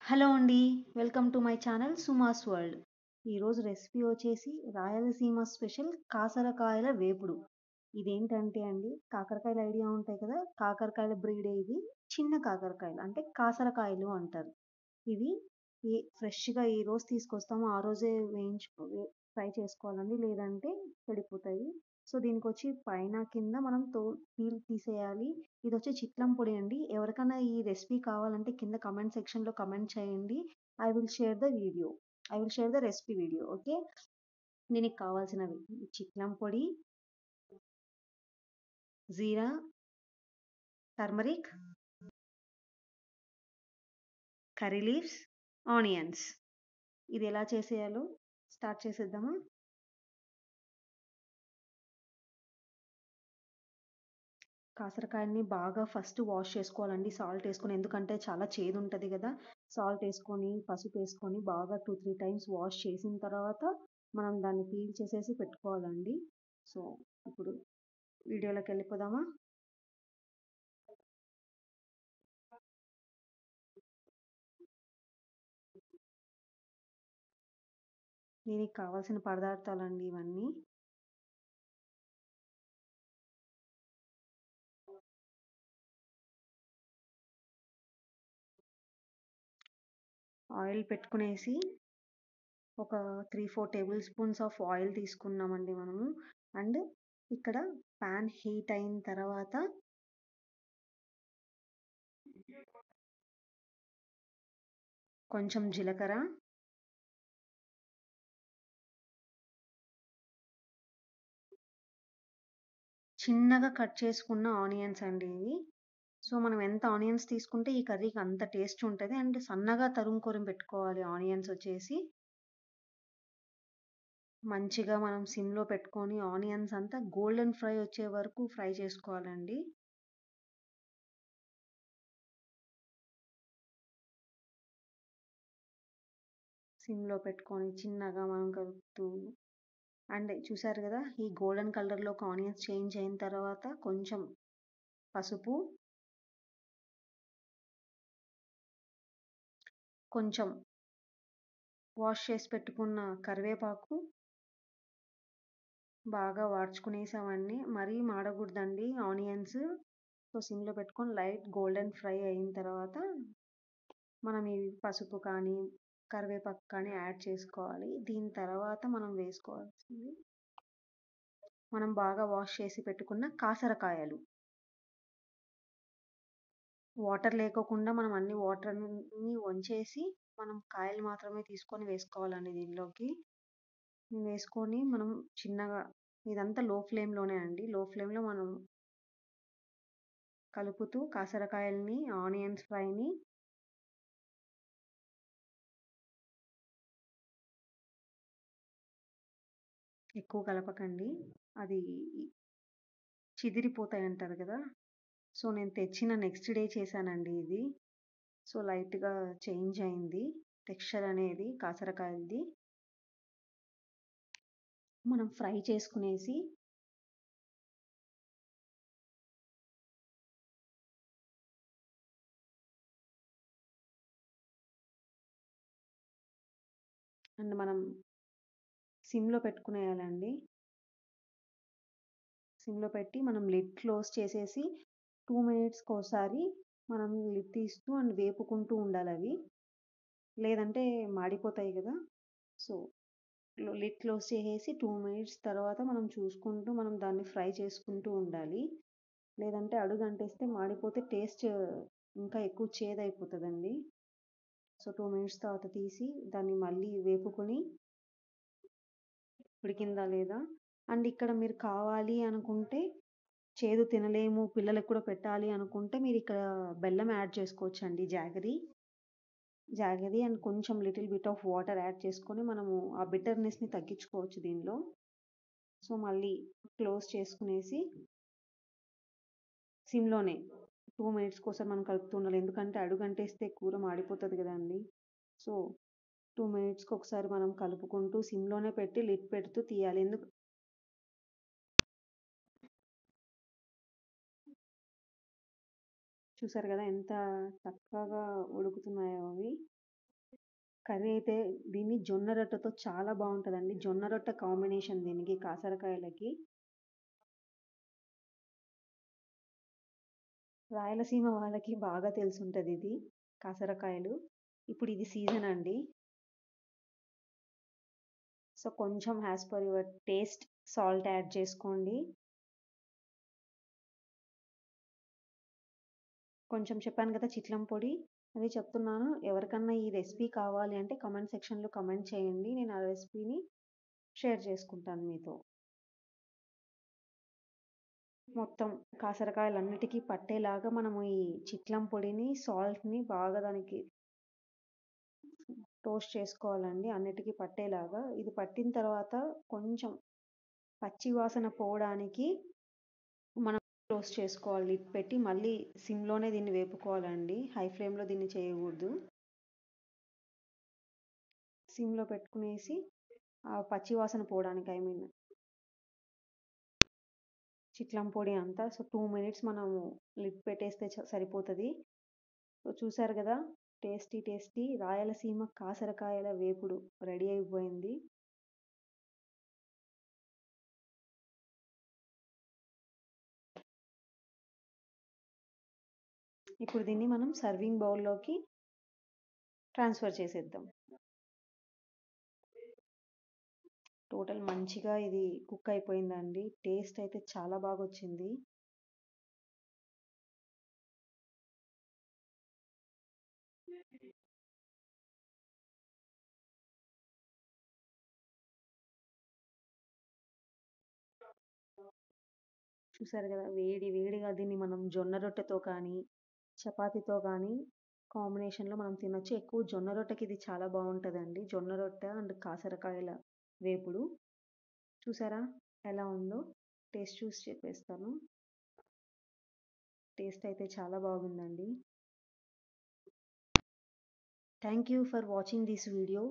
Hello అండి. Welcome to my channel సుమాస్ world. ఈరోజు recipe వచ్చేసి రాయలసీమ స్పెషల్ కాకరకాయల వేపుడు. ఇదేంటంటే అండి, కాకరకాయలు ఐడియా ఉంటాయి కదా! కాకరకాయల బ్రీడే ఇది. చిన్న కాకరకాయలు అంటే కాసరకాయలు అంటారు. ఇవి ఫ్రెష్‌గా ఏ రోజు తీసుకొస్తామో ఆ రోజే ఫ్రై చేసుకోవాలండి. లేదంటే చెడిపోతాయి. సో, దీనికొచ్చి పైన, కింద మనం పీల్ తీసేయాలి. ఇదొచ్చి చిట్లం పొడి అండి. ఎవరికైనా ఈ రెసిపీ కావాలంటే కింద కామెంట్ సెక్షన్‌లో కామెంట్ చేయండి. I will share the video. I will share the recipe video. Okay. దీనికి కావాల్సినవి చిట్లం పొడి, జీరా, టర్మరిక్, కర్రీ లీవ్స్, ఆనియన్స్. ఇది ఎలా చేసేయాలో స్టార్ట్ చేసేద్దామా? కాసరకాయలని బాగా ఫస్ట్ వాష్ చేసుకోవాలండి సాల్ట్ వేసుకొని. ఎందుకంటే చాలా చేదు ఉంటుంది కదా! సాల్ట్ వేసుకొని, పసుపు వేసుకొని బాగా 2, 3 టైమ్స్ వాష్ చేసిన తర్వాత మనం దాన్ని పీల్ చేసేసి పెట్టుకోవాలండి. సో, ఇప్పుడు వీడియోలోకి వెళ్ళిపోదామా? దీనికి కావాల్సిన పదార్థాలండి ఇవన్నీ. ఆయిల్ పెట్టుకునేసి ఒక 3, 4 టేబుల్ స్పూన్స్ ఆఫ్ ఆయిల్ తీసుకున్నామండి మనము. అండ్ ఇక్కడ పాన్ హీట్ అయిన తర్వాత కొంచెం జీలకర్ర, చిన్నగా కట్ చేసుకున్న ఆనియన్స్ అండి ఇవి. సో, మనం ఎంత ఆనియన్స్ తీసుకుంటే ఈ కర్రీకి అంత టేస్ట్ ఉంటది. అండ్ సన్నగా తరుముకొని పెట్టుకోవాలి ఆనియన్స్ వచ్చేసి. మంచిగా మనం సిమ్‌లో పెట్టుకొని ఆనియన్స్ అంతా గోల్డెన్ ఫ్రై వచ్చే వరకు ఫ్రై చేసుకోవాలండి. సిమ్‌లో పెట్టుకొని చిన్నగా మనం కలుపుతూ అండ్ చూసారు కదా! ఈ గోల్డెన్ కలర్‌లోకి ఆనియన్స్ చేంజ్ అయిన తర్వాత కొంచెం పసుపు, కొంచెం వాష్ చేసి పెట్టుకున్న కరివేపాకు బాగా వాడ్చుకునేసామండి. మరీ మాడకూడదండి ఆనియన్స్. సో, సిమ్‌లో పెట్టుకొని లైట్ గోల్డెన్ ఫ్రై అయిన తర్వాత మనం ఈ పసుపు కానీ, కరివేపాకు కానీ యాడ్ చేసుకోవాలి. దీని తర్వాత మనం వేసుకోవాల్సింది మనం బాగా వాష్ చేసి పెట్టుకున్న కాసరకాయలు. వాటర్ లేకోకుండా మనం అన్ని వాటర్‌ని వంచేసి మనం కాయలు మాత్రమే తీసుకొని వేసుకోవాలండి దీనిలోకి. వేసుకొని మనం చిన్నగా ఇదంతా లో ఫ్లేమ్‌లోనే అండి. లో ఫ్లేమ్‌లో మనం కలుపుతూ కాసరకాయలని, ఆనియన్స్ ఫ్రైని ఎక్కువ కలపకండి. అది చిదిరిపోతాయంటారు కదా! సో, నేను తెచ్చిన నెక్స్ట్ డే చేశానండి ఇది. సో, లైట్‌గా చేంజ్ అయింది టెక్స్చర్ అనేది కాకరకాయలది. మనం ఫ్రై చేసుకునేసి అండ్ మనం సిమ్‌లో పెట్టుకునేయాలండి. సిమ్‌లో పెట్టి మనం లిడ్ క్లోజ్ చేసేసి 2 మినిట్స్‌కోసారి మనం లిడ్ తీస్తూ అండ్ వేపుకుంటూ ఉండాలవి. లేదంటే మాడిపోతాయి గదా! సో, లిడ్ క్లోజ్ చేసేసి 2 మినిట్స్ తర్వాత మనం చూసుకుంటూ మనం దాన్ని ఫ్రై చేసుకుంటూ ఉండాలి. లేదంటే అడుగంటేస్తే మాడిపోతే టేస్ట్ ఇంకా ఎక్కువ చేదయిపోతదండి. సో, 2 మినిట్స్ తర్వాత తీసి దాన్ని మళ్ళీ వేపుకొని ఉడికిందా లేదా అండ్ ఇక్కడ మీరు కావాలి అనుకుంటే చేదు తినలేము పిల్లలకు కూడా పెట్టాలి అనుకుంటే మీరిక్కడ బెల్లం యాడ్ చేసుకోవచ్చండి జాగరీ. జాగరీ అండ్ కొంచెం little bit of water add చేసుకొని మనము ఆ బిటర్‌నెస్‌ని తగ్గించుకోవచ్చు దీనిలో. సో, మళ్ళీ క్లోజ్ చేసుకునేసి సిమ్‌లోనే 2 మినిట్స్‌కోసారి మనం కలుపుతూ ఉండాలి. ఎందుకంటే అడుగంటేస్తే కూర మాడిపోతది గదండీ! సో, 2 మినిట్స్‌కి ఒకసారి మనం కలుపుకుంటూ సిమ్‌లోనే పెట్టి లిడ్ పెడుతూ తీయాలి. చూసారు గదా! ఎంత చక్కగా ఉడుకుతున్నాయో అవి. కర్రీ అయితే దీన్ని జొన్న రొట్టెతో చాలా బాగుంటుందండి. జొన్న రొట్టె కాంబినేషన్ దీనికి కాకరకాయలకి. రాయలసీమ వాళ్ళకి బాగా తెలుసుంటది ఇది కాకరకాయలు. ఇప్పుడు ఇది సీజన్ అండి. సో కొంచెం as per your taste salt add చేసుకోండి. కొంచెం చెప్పాను కదా చిట్లం పొడి, అదే చెప్తున్నాను. ఎవరికన్నా ఈ రెసిపీ కావాలి అంటే కామెంట్ సెక్షన్లో కామెంట్ చేయండి. నేను ఆ రెసిపీని షేర్ చేసుకుంటాను మీతో. మొత్తం కాసరకాయలన్నిటికీ పట్టేలాగా మనము ఈ చిట్లం పొడిని, సాల్ట్ని బాగా దానికి టోస్ట్ చేసుకోవాలండి, అన్నిటికీ పట్టేలాగా. ఇది పట్టిన తర్వాత కొంచెం పచ్చి వాసన పోవడానికి మనం టోస్ట్ చేసుకోవాలి. లిడ్ పెట్టి మళ్ళీ సిమ్లోనే దీన్ని వేపుకోవాలండి. హై ఫ్లేమ్లో దీన్ని చేయకూడదు. సిమ్లో పెట్టుకునేసి ఆ పచ్చి వాసన పోవడానికి, ఐ మీన్ చిట్లం పొడి అంతా. సో 2 మినిట్స్ మనము లిడ్ పెట్టేస్తే సరిపోతుంది. సో చూసారు కదా, టేస్టీ టేస్టీ రాయలసీమ కాసరకాయల వేపుడు రెడీ అయిపోయింది. ఇప్పుడు దీన్ని మనం సర్వింగ్ బౌల్లోకి ట్రాన్స్ఫర్ చేసేద్దాం. టోటల్ మంచిగా ఇది కుక్ అయిపోయిందండి. టేస్ట్ అయితే చాలా బాగా వచ్చింది. చూసారు కదా, వేడి వేడిగా దీన్ని మనం జొన్న రొట్టెతో కానీ చపాతీతో కానీ కాంబినేషన్లో మనం తినొచ్చు. ఎక్కువ జొన్న రొట్టెకి ఇది చాలా బాగుంటుందండి. జొన్న రొట్టె అండ్ కాసరకాయల వేపుడు. చూసారా ఎలా ఉందో? టేస్ట్ చూసి చెప్పేస్తాను. టేస్ట్ అయితే చాలా బాగుందండి. Thank you for watching this video.